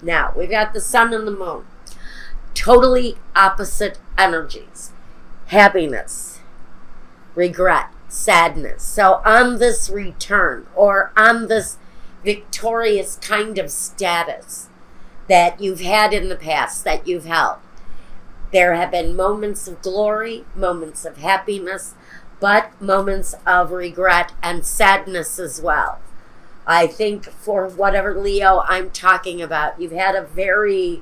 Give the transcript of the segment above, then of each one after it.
Now, we've got the sun and the moon. Totally opposite energies. Happiness, regret, sadness. So on this return, or on this victorious kind of status that you've had in the past, that you've held, there have been moments of glory, moments of happiness, but moments of regret and sadness as well. I think for whatever Leo I'm talking about, you've had a very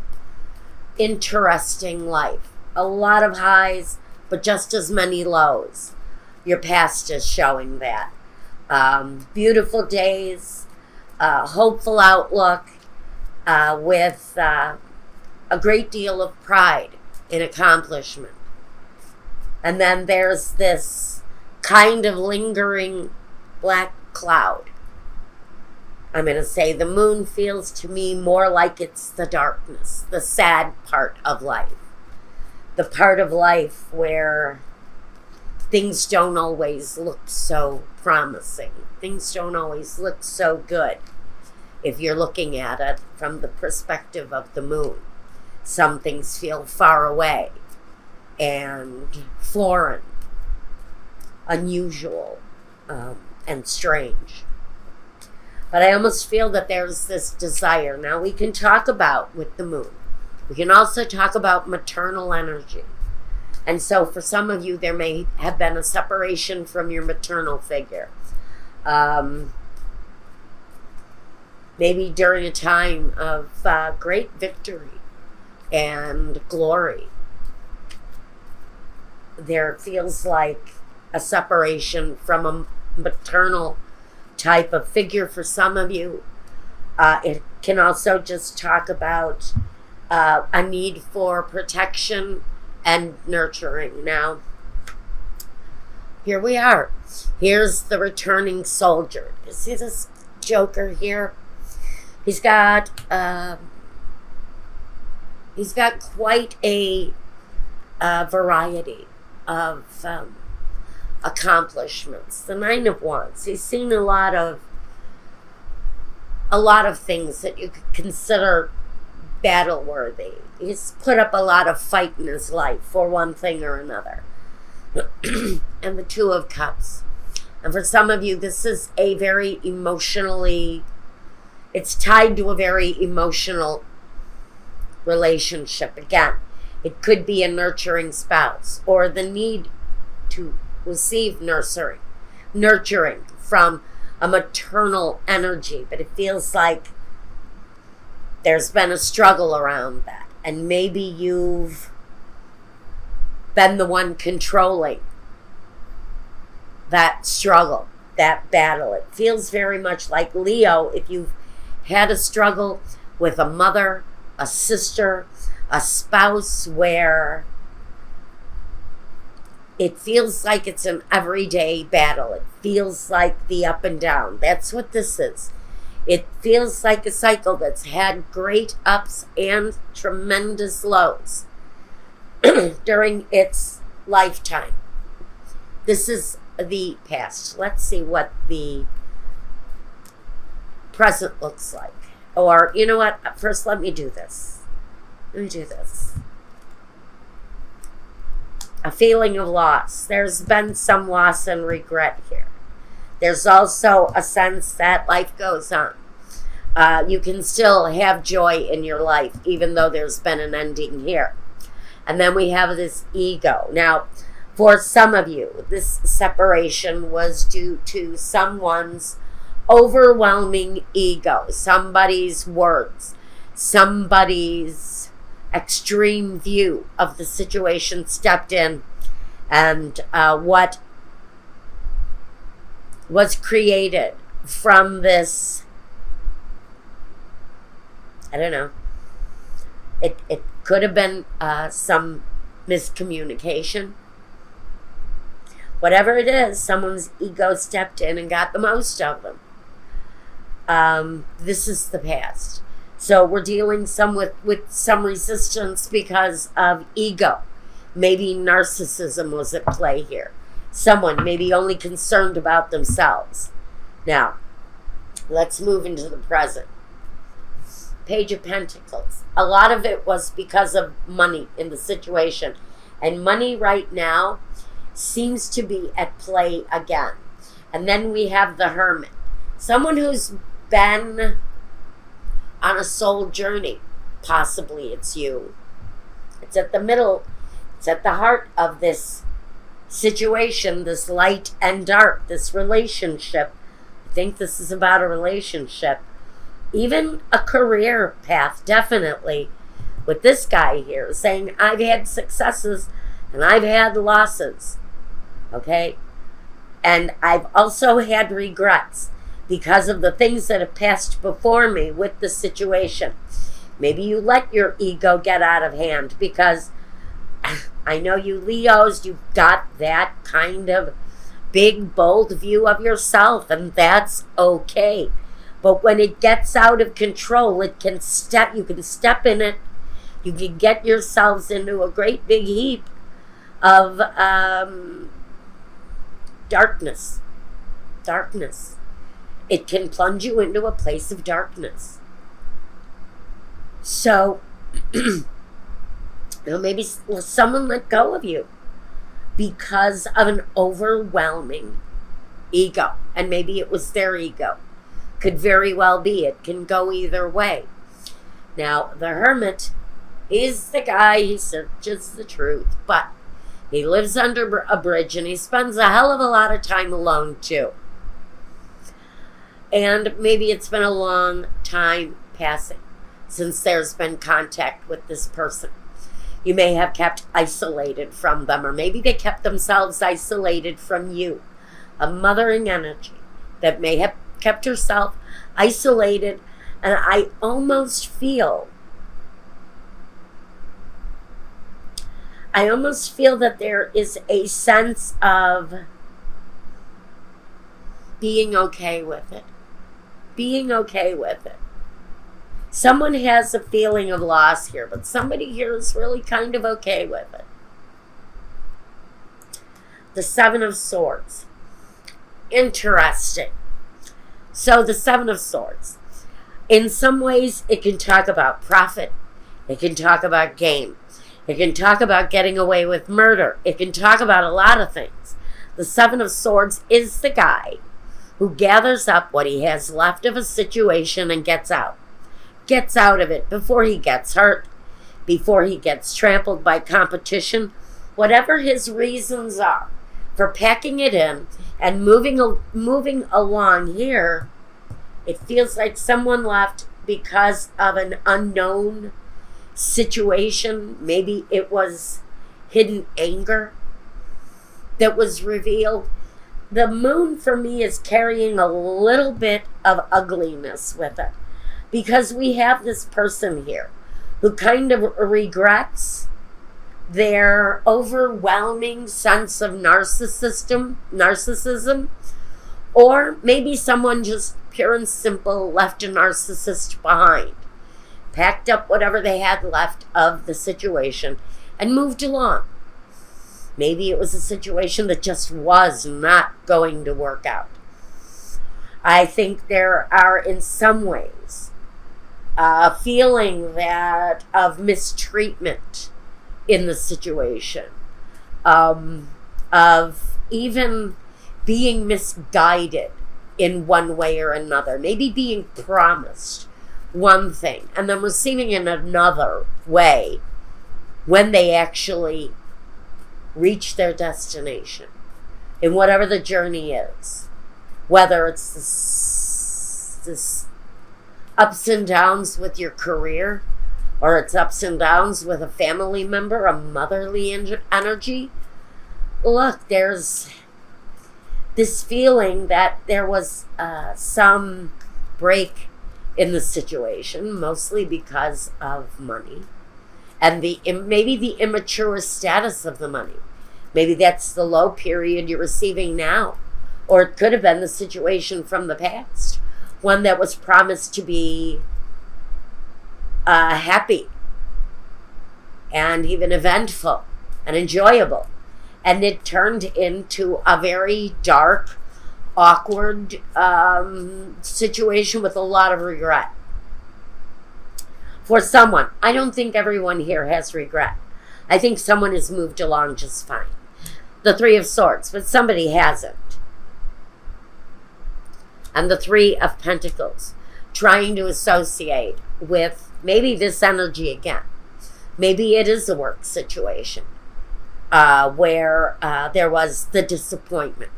interesting life. A lot of highs, but just as many lows. Your past is showing that. Beautiful days, hopeful outlook, with a great deal of pride in accomplishment. And then there's this kind of lingering black cloud. I'm going to say the moon feels to me more like it's the darkness, the sad part of life. The part of life where things don't always look so promising. Things don't always look so good if you're looking at it from the perspective of the moon. Some things feel far away and foreign, unusual, and strange. But I almost feel that there's this desire. Now we can talk about with the moon. We can also talk about maternal energy. And so for some of you, there may have been a separation from your maternal figure. Maybe during a time of great victory and glory. There feels like a separation from a maternal type of figure for some of you. It can also just talk about a need for protection and nurturing. Now, here we are. Here's the returning soldier. You see this Joker here? He's got quite a variety of accomplishments. The Nine of Wands. He's seen a lot of things that you could consider battle worthy. He's put up a lot of fight in his life for one thing or another. And the Two of Cups. And for some of you, this is a very emotionally, it's tied to a very emotional relationship. Again, it could be a nurturing spouse or the need to receive nurturing from a maternal energy. But it feels like there's been a struggle around that. And maybe you've been the one controlling that struggle, that battle. It feels very much like Leo, if you've had a struggle with a mother, a sister, a spouse, where it feels like it's an everyday battle. It feels like the up and down. That's what this is. It feels like a cycle that's had great ups and tremendous lows during its lifetime. This is the past. Let's see what the present looks like. Or, you know what? First, let me do this. A feeling of loss. There's been some loss and regret here. There's also a sense that life goes on. You can still have joy in your life, even though there's been an ending here. And then we have this ego. Now, for some of you, this separation was due to someone's overwhelming ego, somebody's words, somebody's extreme view of the situation stepped in, and what was created from this, I don't know, it could have been some miscommunication. Whatever it is, someone's ego stepped in and got the most of them. This is the past. So we're dealing with some resistance because of ego. Maybe narcissism was at play here. Someone maybe only concerned about themselves. Now, let's move into the present. Page of Pentacles. A lot of it was because of money in the situation. And money right now seems to be at play again. And then we have the Hermit. Someone who's been on a soul journey. Possibly it's you. It's at the middle. It's at the heart of this situation, this light and dark, this relationship. I think this is about a relationship. Even a career path, definitely. With this guy here saying, I've had successes and I've had losses. Okay? And I've also had regrets because of the things that have passed before me with the situation. Maybe you let your ego get out of hand because I know you Leos, you've got that kind of big, bold view of yourself, and that's okay. But when it gets out of control, you can step in it, you can get yourselves into a great big heap of darkness. It can plunge you into a place of darkness. So, maybe someone let go of you because of an overwhelming ego. And maybe it was their ego. Could very well be. It can go either way. Now, the Hermit is the guy, he searches the truth, but he lives under a bridge and he spends a hell of a lot of time alone too. And maybe it's been a long time passing since there's been contact with this person. You may have kept isolated from them, or maybe they kept themselves isolated from you. A mothering energy that may have kept herself isolated, and I almost feel that there is a sense of being okay with it. Being okay with it. Someone has a feeling of loss here, but somebody here is really kind of okay with it. The Seven of Swords. Interesting. So the Seven of Swords. In some ways, it can talk about profit. It can talk about gain. It can talk about getting away with murder. It can talk about a lot of things. The Seven of Swords is the guy who gathers up what he has left of a situation and gets out. Gets out of it before he gets hurt, before he gets trampled by competition, whatever his reasons are for packing it in and moving along here. It feels like someone left because of an unknown situation. Maybe it was hidden anger that was revealed. The moon for me is carrying a little bit of ugliness with it. Because we have this person here who kind of regrets their overwhelming sense of narcissism, or maybe someone just pure and simple left a narcissist behind, packed up whatever they had left of the situation and moved along. Maybe it was a situation that just was not going to work out. I think there are, in some ways, a feeling that of mistreatment in the situation, of even being misguided in one way or another, maybe being promised one thing and then receiving in another way when they actually reach their destination in whatever the journey is, whether it's this ups and downs with your career, or it's ups and downs with a family member, a motherly energy. Look, there's this feeling that there was some break in the situation, mostly because of money, and maybe the immature status of the money. Maybe that's the low period you're receiving now, or it could have been the situation from the past. One that was promised to be happy and even eventful and enjoyable. And it turned into a very dark, awkward situation with a lot of regret. For someone, I don't think everyone here has regret. I think someone has moved along just fine. The Three of Swords, but somebody hasn't. And the Three of Pentacles, trying to associate with maybe this energy again. Maybe it is a work situation where there was the disappointment,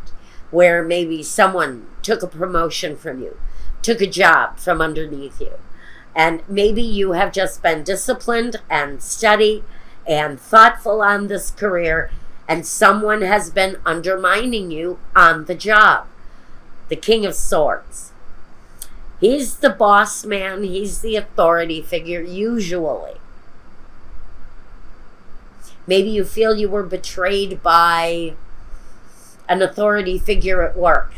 where maybe someone took a promotion from you, took a job from underneath you. And maybe you have just been disciplined and steady and thoughtful on this career, and someone has been undermining you on the job. The King of Swords. He's the boss man. He's the authority figure, usually. Maybe you feel you were betrayed by an authority figure at work.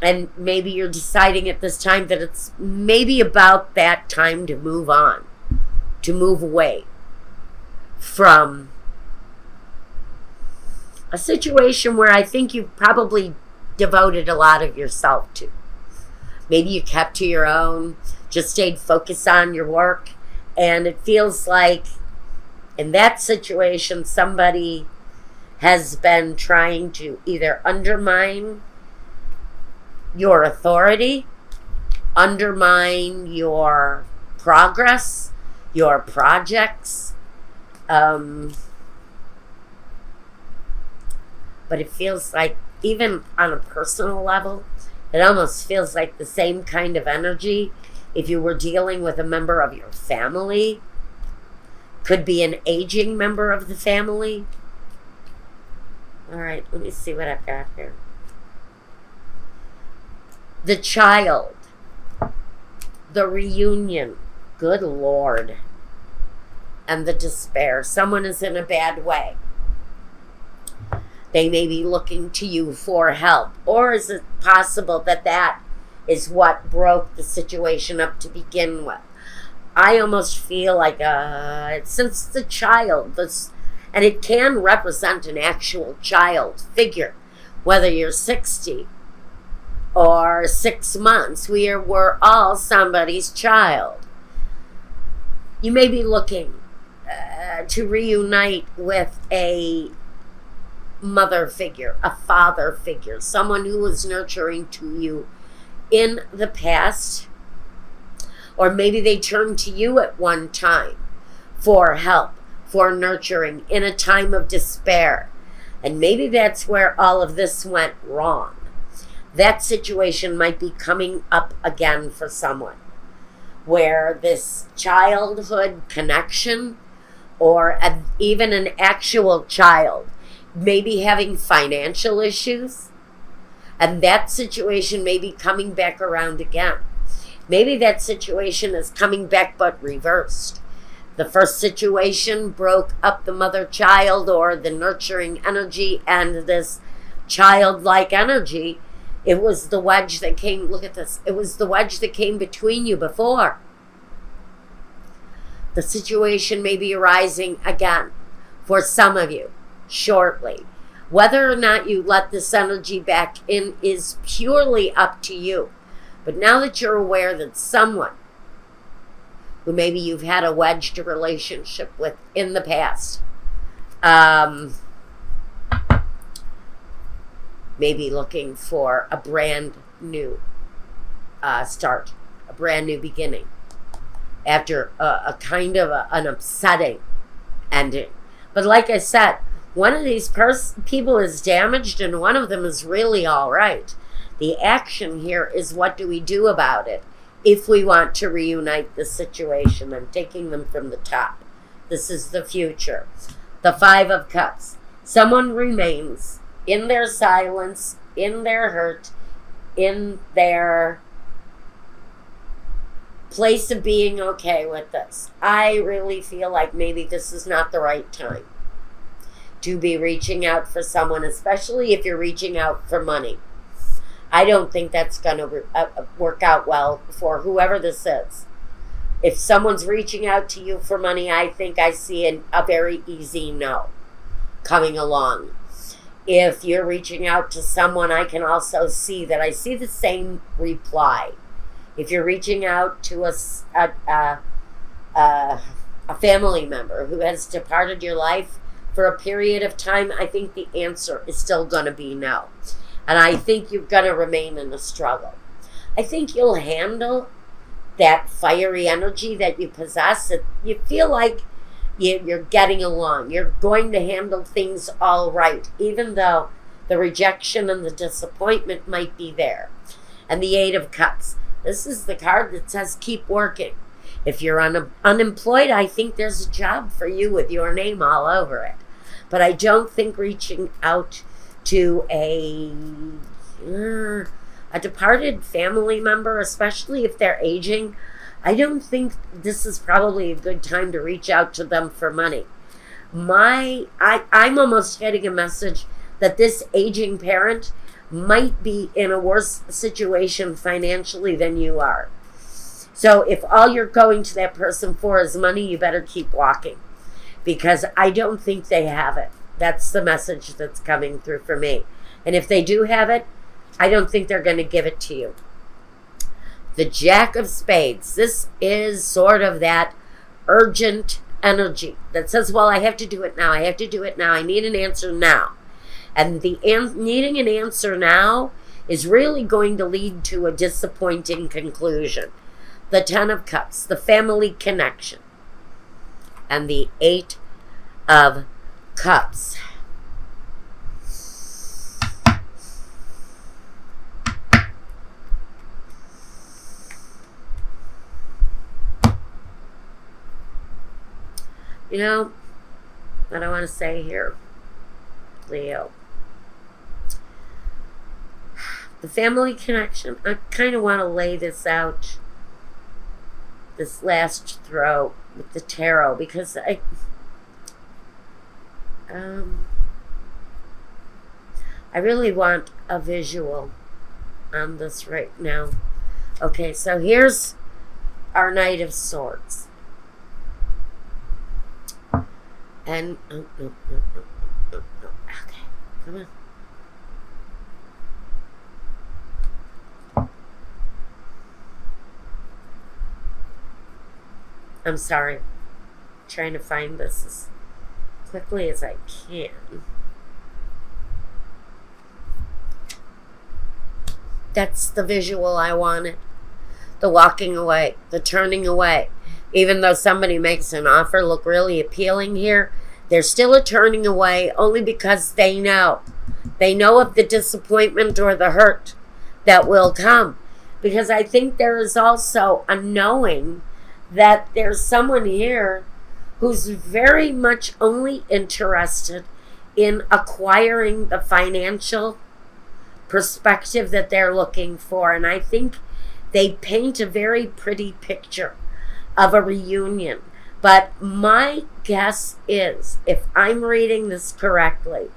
And maybe you're deciding at this time that it's maybe about that time to move on, to move away from a situation where I think you probably devoted a lot of yourself to. Maybe you kept to your own, just stayed focused on your work, and it feels like in that situation somebody has been trying to either undermine your authority, undermine your progress, your projects. But it feels like, even on a personal level, it almost feels like the same kind of energy if you were dealing with a member of your family. Could be an aging member of the family. All right, let me see what I've got here. The child. The reunion. Good Lord. And the despair. Someone is in a bad way. They may be looking to you for help. Or is it possible that that is what broke the situation up to begin with? I almost feel like since the child, and it can represent an actual child figure, whether you're 60 or 6 months, we're all somebody's child. You may be looking to reunite with a mother figure, a father figure, someone who was nurturing to you in the past, or maybe they turned to you at one time for help, for nurturing in a time of despair. And maybe that's where all of this went wrong. That situation might be coming up again for someone, where this childhood connection, or even an actual child, may be having financial issues, and that situation may be coming back around again. Maybe that situation is coming back but reversed. The first situation broke up the mother-child, or the nurturing energy, and this childlike energy. It was the wedge that came, look at this, it was the wedge that came between you before. The situation may be arising again for some of you shortly. Whether or not you let this energy back in is purely up to you. But now that you're aware that someone who maybe you've had a wedged relationship with in the past, maybe looking for a brand new start, a brand new beginning, after a kind of an upsetting ending. But like I said, one of these people is damaged and one of them is really all right. The action here is, what do we do about it if we want to reunite the situation? I'm taking them from the top. This is the future. The Five of Cups. Someone remains in their silence, in their hurt, in their place of being okay with this. I really feel like maybe this is not the right time to be reaching out for someone, especially if you're reaching out for money. I don't think that's going to work out well for whoever this is. If someone's reaching out to you for money, I think I see a very easy no coming along. If you're reaching out to someone, I can also see that I see the same reply If you're reaching out to a family member who has departed your life for a period of time, I think the answer is still going to be no. And I think you're going to remain in a struggle. I think you'll handle that fiery energy that you possess. You feel like you're getting along. You're going to handle things all right, even though the rejection and the disappointment might be there. And the Eight of Cups. This is the card that says keep working. If you're unemployed, I think there's a job for you with your name all over it. But I don't think reaching out to a departed family member, especially if they're aging, I don't think this is probably a good time to reach out to them for money. I'm almost getting a message that this aging parent might be in a worse situation financially than you are. So if all you're going to that person for is money, you better keep walking, because I don't think they have it. That's the message that's coming through for me. And if they do have it, I don't think they're going to give it to you. The Jack of Spades. This is sort of that urgent energy that says, well, I have to do it now. I have to do it now. I need an answer now. And needing an answer now is really going to lead to a disappointing conclusion. The Ten of Cups, the family connection, and the Eight of Cups. You know what I want to say here, Leo? The family connection, I kind of want to lay this out, this last throw with the tarot, because I really want a visual on this right now. Okay, so here's our Knight of Swords. And, okay, come on. I'm sorry. I'm trying to find this as quickly as I can. That's the visual I wanted. The walking away, the turning away. Even though somebody makes an offer look really appealing here, there's still a turning away only because they know. They know of the disappointment or the hurt that will come. Because I think there is also a knowing that there's someone here who's very much only interested in acquiring the financial perspective that they're looking for. And I think they paint a very pretty picture of a reunion. But my guess is, if I'm reading this correctly,